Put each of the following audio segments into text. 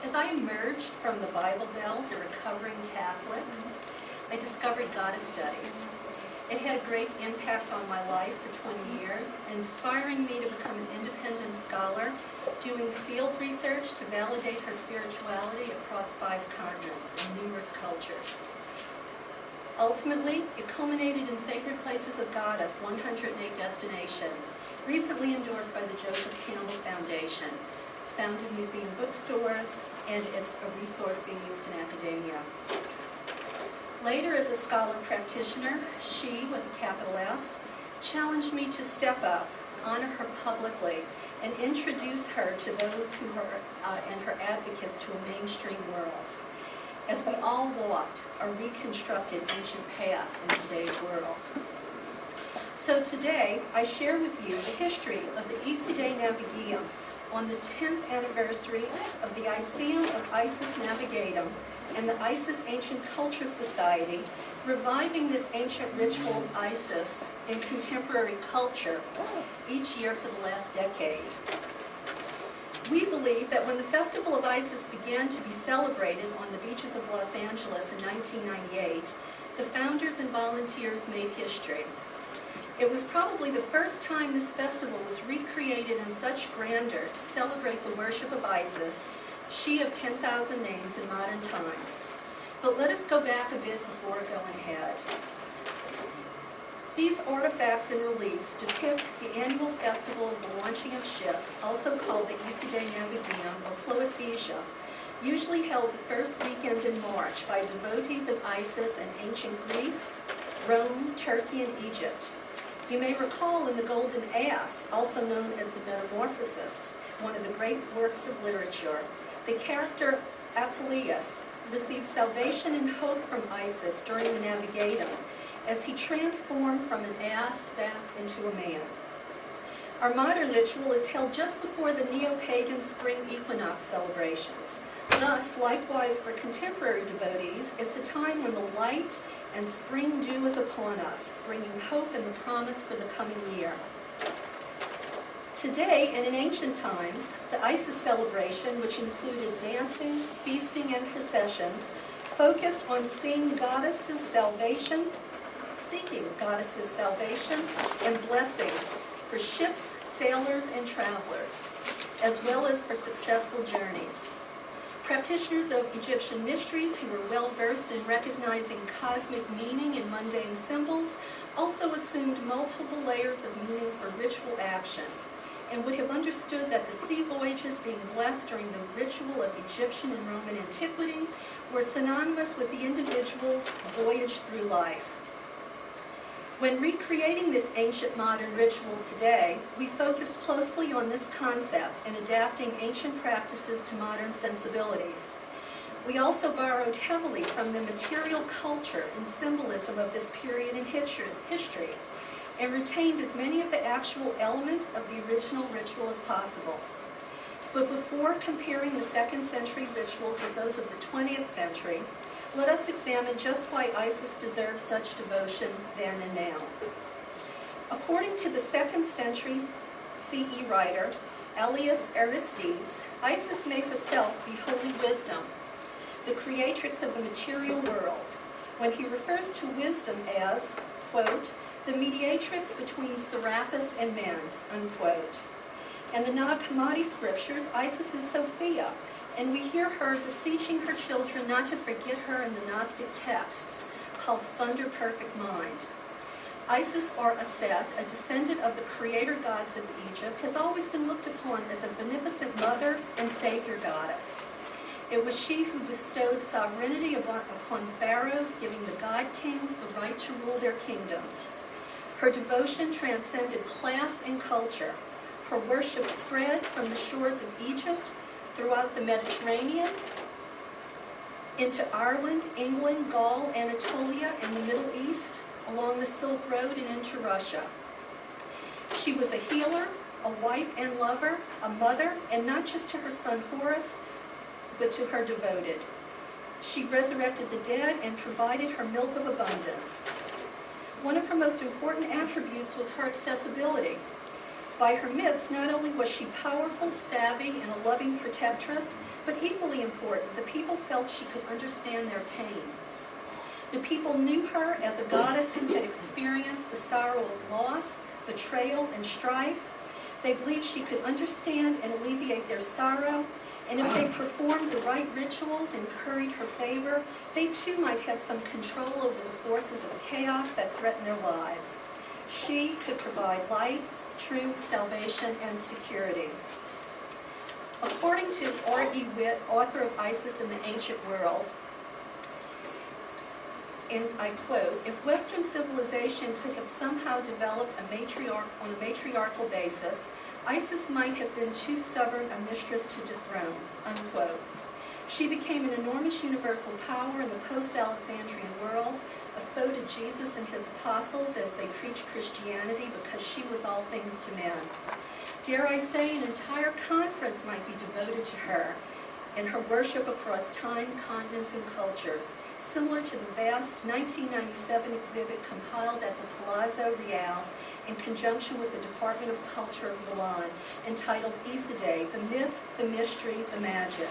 As I emerged from the Bible Belt, a recovering Catholic, I discovered Goddess Studies. It had a great impact on my life for 20 years, inspiring me to become an independent scholar, doing field research to validate her spirituality across 5 continents and numerous cultures. Ultimately, it culminated in Sacred Places of Goddess, 108 Destinations, recently endorsed by the Joseph Campbell Foundation. It's found in museum bookstores, and it's a resource being used in academia. Later, as a scholar practitioner, she, with a capital S, challenged me to step up, honor her publicly, and introduce her to those who are and her advocates to a mainstream world, as we all walked a reconstructed ancient path in today's world. So today, I share with you the history of the Iside Navigatum on the 10th anniversary of the Lyceum of Isis Navigatum and the Isis Ancient Culture Society, reviving this ancient ritual of Isis in contemporary culture each year for the last decade. We believe that when the Festival of Isis began to be celebrated on the beaches of Los Angeles in 1998, the founders and volunteers made history. It was probably the first time this festival was recreated in such grandeur to celebrate the worship of Isis, she of 10,000 names in modern times. But let us go back a bit before going ahead. These artifacts and reliefs depict the annual festival of the launching of ships, also called the Iside Navigatum or Cloephasia, usually held the first weekend in March by devotees of Isis in ancient Greece, Rome, Turkey, and Egypt. You may recall in the Golden Ass, also known as the Metamorphosis, one of the great works of literature, the character Apuleius received salvation and hope from Isis during the Navigatum as he transformed from an ass back into a man. Our modern ritual is held just before the neo-pagan spring equinox celebrations. Thus, likewise for contemporary devotees, it's a time when the light and spring dew is upon us, bringing hope and the promise for the coming year. Today, and in ancient times, the Isis celebration, which included dancing, feasting, and processions, focused on seeking goddesses' salvation and blessings for ships, sailors, and travelers, as well as for successful journeys. Practitioners of Egyptian mysteries who were well-versed in recognizing cosmic meaning in mundane symbols also assumed multiple layers of meaning for ritual action, and would have understood that the sea voyages being blessed during the ritual of Egyptian and Roman antiquity were synonymous with the individual's voyage through life. When recreating this ancient modern ritual today, we focused closely on this concept and adapting ancient practices to modern sensibilities. We also borrowed heavily from the material culture and symbolism of this period in history, and retained as many of the actual elements of the original ritual as possible. But before comparing the 2nd century rituals with those of the 20th century, let us examine just why Isis deserves such devotion then and now. According to the 2nd century CE writer, Elias Aristides, Isis may herself be holy wisdom, the creatrix of the material world, when he refers to wisdom as, quote, the mediatrix between Serapis and men, unquote. In the Nag Hammadi scriptures, Isis is Sophia, and we hear her beseeching her children not to forget her in the Gnostic texts called Thunder Perfect Mind. Isis, or Aset, a descendant of the creator gods of Egypt, has always been looked upon as a beneficent mother and savior goddess. It was she who bestowed sovereignty upon pharaohs, giving the god kings the right to rule their kingdoms. Her devotion transcended class and culture. Her worship spread from the shores of Egypt throughout the Mediterranean, into Ireland, England, Gaul, Anatolia, and the Middle East, along the Silk Road and into Russia. She was a healer, a wife and lover, a mother, and not just to her son Horus, but to her devoted. She resurrected the dead and provided her milk of abundance. One of her most important attributes was her accessibility. By her midst, not only was she powerful, savvy, and a loving protectress, but equally important, the people felt she could understand their pain. The people knew her as a goddess who had experienced the sorrow of loss, betrayal, and strife. They believed she could understand and alleviate their sorrow, and if they performed the right rituals and curried her favor, they too might have some control over the forces of chaos that threatened their lives. She could provide light, truth, salvation, and security. According to R.E. Witt, author of Isis in the Ancient World, and I quote, "If Western civilization could have somehow developed on a matriarchal basis, Isis might have been too stubborn a mistress to dethrone," unquote. She became an enormous universal power in the post-Alexandrian world, a foe to Jesus and his apostles as they preached Christianity because she was all things to men. Dare I say, an entire conference might be devoted to her and her worship across time, continents, and cultures, similar to the vast 1997 exhibit compiled at the Palazzo Reale in conjunction with the Department of Culture of Milan, entitled Iside, The Myth, the Mystery, the Magic.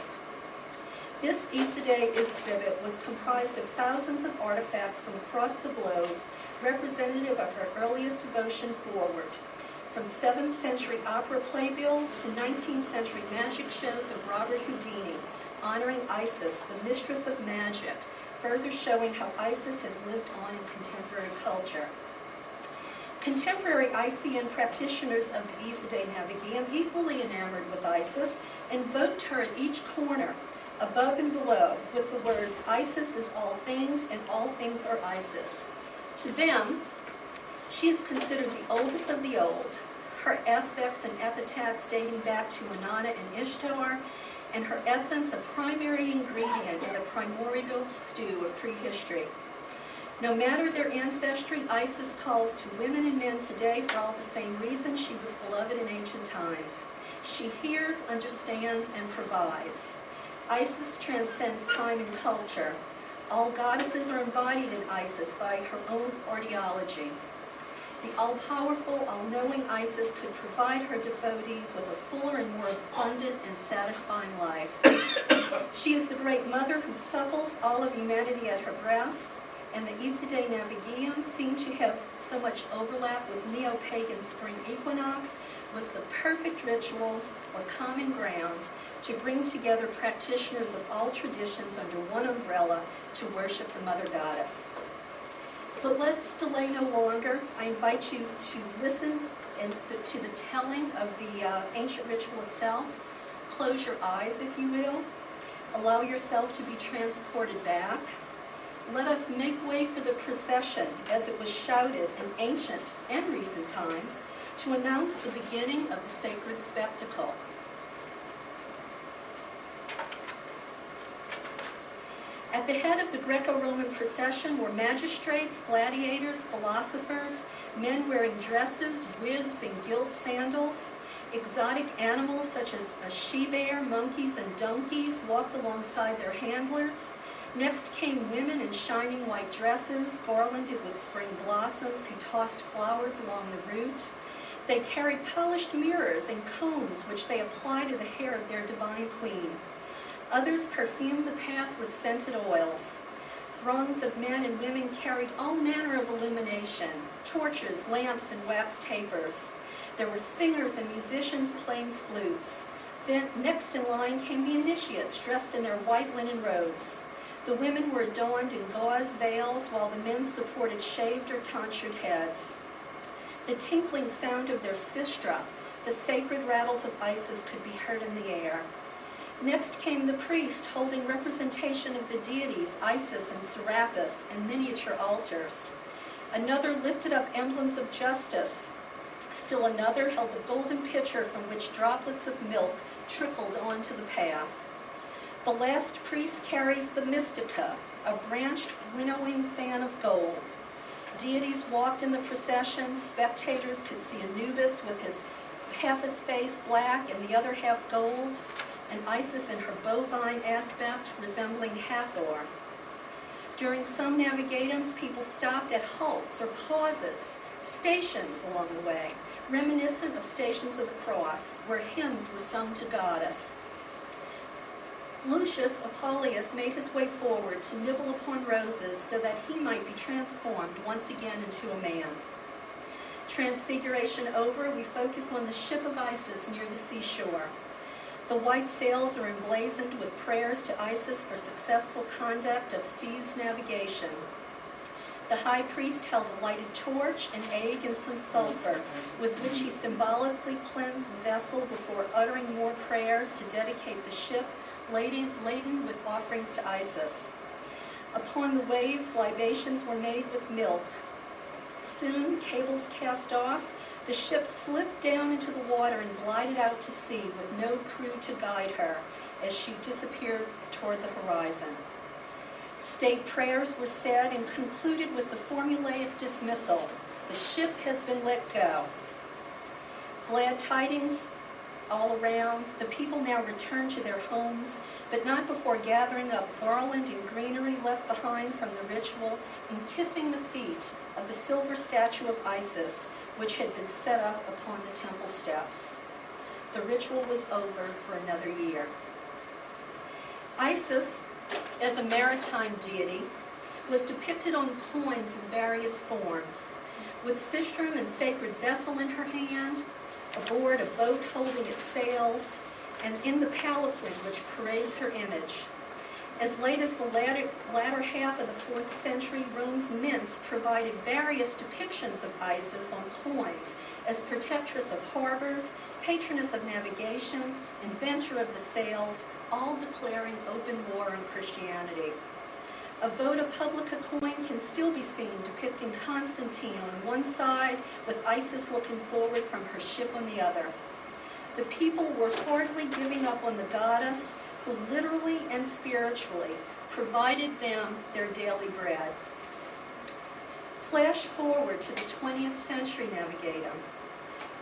This Iside exhibit was comprised of thousands of artifacts from across the globe, representative of her earliest devotion forward, from 7th century opera playbills to 19th century magic shows of Robert Houdini, honoring Isis, the mistress of magic, further showing how Isis has lived on in contemporary culture. Contemporary ICN practitioners of the Iside Navigatum, equally enamored with Isis, invoked her at each corner, above and below, with the words, "Isis is all things, and all things are Isis." To them, she is considered the oldest of the old, her aspects and epithets dating back to Inanna and Ishtar, and her essence a primary ingredient in the primordial stew of prehistory. No matter their ancestry, Isis calls to women and men today for all the same reasons she was beloved in ancient times. She hears, understands, and provides. Isis transcends time and culture. All goddesses are embodied in Isis by her own ideology. The all-powerful, all-knowing Isis could provide her devotees with a fuller and more abundant and satisfying life. She is the great mother who suckles all of humanity at her breast, and the Iside Navigatum, seen to have so much overlap with neo-pagan spring equinox, was the perfect ritual or common ground to bring together practitioners of all traditions under one umbrella to worship the Mother Goddess. But let's delay no longer. I invite you to listen to the telling of the ancient ritual itself. Close your eyes, if you will. Allow yourself to be transported back. Let us make way for the procession, as it was shouted in ancient and recent times, to announce the beginning of the sacred spectacle. At the head of the Greco-Roman procession were magistrates, gladiators, philosophers, men wearing dresses, wigs, and gilt sandals. Exotic animals such as a she-bear, monkeys, and donkeys walked alongside their handlers. Next came women in shining white dresses, garlanded with spring blossoms, who tossed flowers along the route. They carried polished mirrors and combs, which they applied to the hair of their divine queen. Others perfumed the path with scented oils. Throngs of men and women carried all manner of illumination, torches, lamps, and wax tapers. There were singers and musicians playing flutes. Then, next in line came the initiates, dressed in their white linen robes. The women were adorned in gauze veils, while the men supported shaved or tonsured heads. The tinkling sound of their sistra, the sacred rattles of Isis, could be heard in the air. Next came the priest, holding representation of the deities, Isis and Serapis, and miniature altars. Another lifted up emblems of justice. Still another held the golden pitcher from which droplets of milk trickled onto the path. The last priest carries the mystica, a branched, winnowing fan of gold. Deities walked in the procession. Spectators could see Anubis with half his face black and the other half gold, and Isis in her bovine aspect resembling Hathor. During some navigatums, people stopped at halts or pauses stations along the way, reminiscent of Stations of the Cross, where hymns were sung to Goddess. Lucius Apuleius made his way forward to nibble upon roses so that he might be transformed once again into a man. Transfiguration over, we focus on the ship of Isis near the seashore. The white sails are emblazoned with prayers to Isis for successful conduct of seas navigation. The high priest held a lighted torch, an egg, and some sulfur, with which he symbolically cleansed the vessel before uttering more prayers to dedicate the ship laden with offerings to Isis. Upon the waves, libations were made with milk. Soon, cables cast off, the ship slipped down into the water and glided out to sea with no crew to guide her as she disappeared toward the horizon. State prayers were said and concluded with the formulaic dismissal. The ship has been let go. Glad tidings all around. The people now return to their homes, but not before gathering up garland and greenery left behind from the ritual and kissing the feet of the silver statue of Isis, which had been set up upon the temple steps. The ritual was over for another year. Isis, as a maritime deity, was depicted on coins in various forms, with sistrum and sacred vessel in her hand, aboard a boat holding its sails, and in the palanquin which parades her image. As late as the latter half of the 4th century, Rome's mints provided various depictions of Isis on coins as protectress of harbors, patroness of navigation, inventor of the sails, all declaring open war on Christianity. A Vota Publica coin can still be seen depicting Constantine on one side with Isis looking forward from her ship on the other. The people were hardly giving up on the goddess who literally and spiritually provided them their daily bread. Flash forward to the 20th century Navigatum.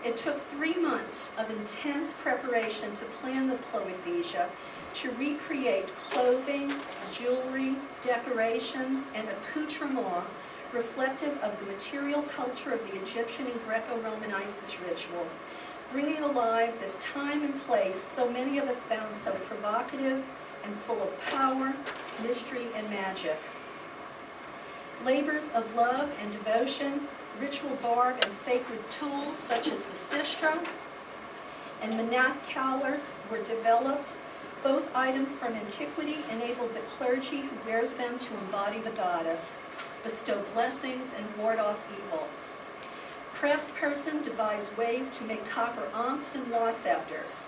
It took 3 months of intense preparation to plan the Ploephasia, to recreate clothing, jewelry, decorations, and accoutrements reflective of the material culture of the Egyptian and Greco-Roman Isis ritual, bringing alive this time and place so many of us found so provocative and full of power, mystery, and magic. Labors of love and devotion, ritual barb and sacred tools such as the sistrum and manat cowlers were developed. Both items from Antiquity enabled the clergy who wears them to embody the goddess, bestow blessings, and ward off evil. Craftsperson devised ways to make copper amps and wascepters.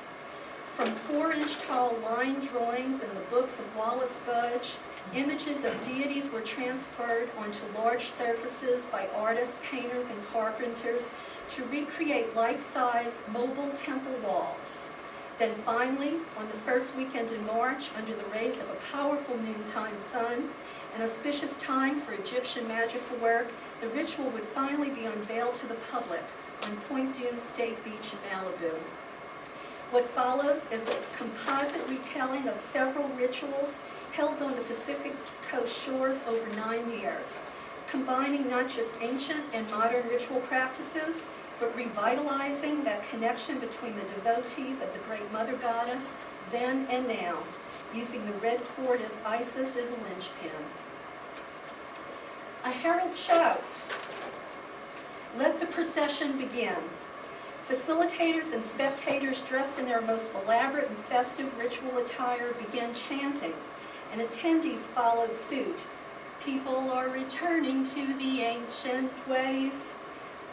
From 4-inch tall line drawings in the books of Wallace Budge, images of deities were transferred onto large surfaces by artists, painters, and carpenters to recreate life-size mobile temple walls. Then finally, on the first weekend in March, under the rays of a powerful noontime sun, an auspicious time for Egyptian magical work, the ritual would finally be unveiled to the public on Point Dume State Beach in Malibu. What follows is a composite retelling of several rituals held on the Pacific Coast shores over 9 years, combining not just ancient and modern ritual practices, but revitalizing that connection between the devotees of the Great Mother Goddess then and now, using the red cord of Isis as a linchpin. A herald shouts, "Let the procession begin." Facilitators and spectators dressed in their most elaborate and festive ritual attire began chanting, and attendees followed suit. People are returning to the ancient ways.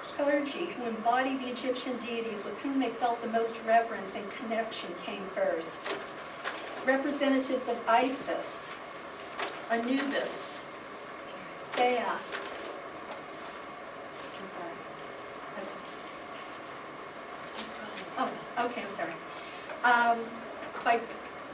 Clergy who embody the Egyptian deities with whom they felt the most reverence and connection came first. Representatives of Isis, Anubis, Bast,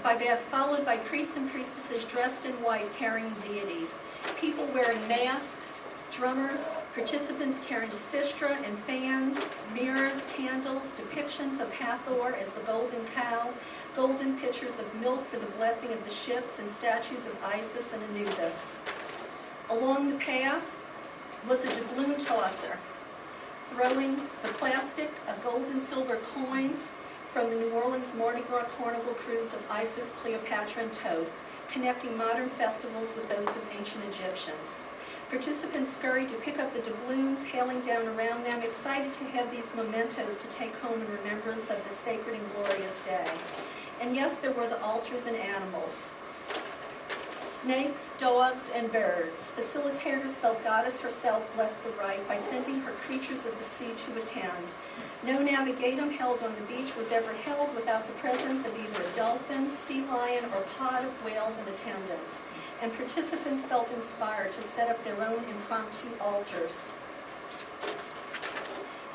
by Bast, followed by priests and priestesses dressed in white carrying deities, people wearing masks, drummers, participants carrying sistra and fans, mirrors, candles, depictions of Hathor as the golden cow, golden pitchers of milk for the blessing of the ships, and statues of Isis and Anubis. Along the path was a doubloon tosser, throwing the plastic of gold and silver coins from the New Orleans Mardi Gras Carnival cruise of Isis, Cleopatra, and Thoth, connecting modern festivals with those of ancient Egyptians. Participants scurried to pick up the doubloons, hailing down around them, excited to have these mementos to take home in remembrance of this sacred and glorious day. And yes, there were the altars and animals. Snakes, dogs, and birds. Facilitators felt Goddess herself bless the rite by sending her creatures of the sea to attend. No Navigatum held on the beach was ever held without the presence of either a dolphin, sea lion, or pod of whales in attendance. And participants felt inspired to set up their own impromptu altars.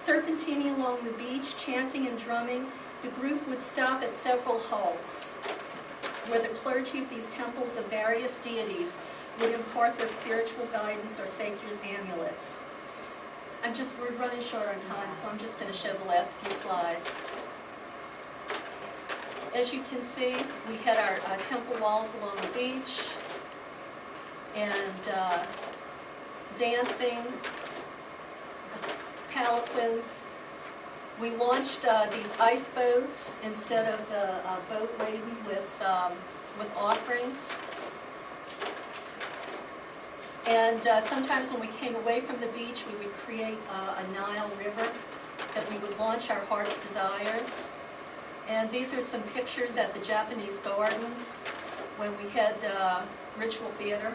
Serpentining along the beach, chanting and drumming, the group would stop at several halts, where the clergy of these temples of various deities would impart their spiritual guidance or sacred amulets. We're running short on time, so I'm just going to show the last few slides. As you can see, we had our temple walls along the beach, and dancing, palanquins. We launched these ice boats instead of the boat laden with offerings. And sometimes when we came away from the beach, we would create a Nile river that we would launch our heart's desires. And these are some pictures at the Japanese gardens when we had ritual theater.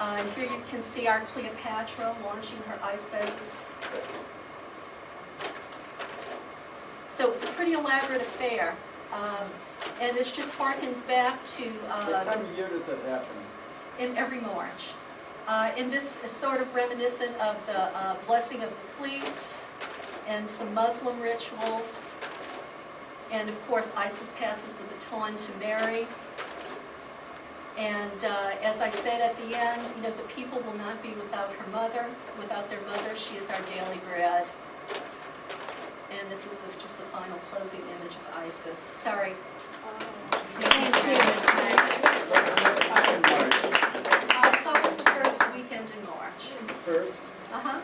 And here you can see our Cleopatra launching her ice boats. So it was a pretty elaborate affair. And this just harkens back to... what time of year does that happen? In every March. And this is sort of reminiscent of the blessing of the fleets and some Muslim rituals. And of course, Isis passes the baton to Mary. And as I said at the end, the people will not be without her mother. Without their mother, she is our daily bread. And this is just the final closing image of Isis. Sorry. Thank you. It's always the first weekend in March. First? Uh-huh.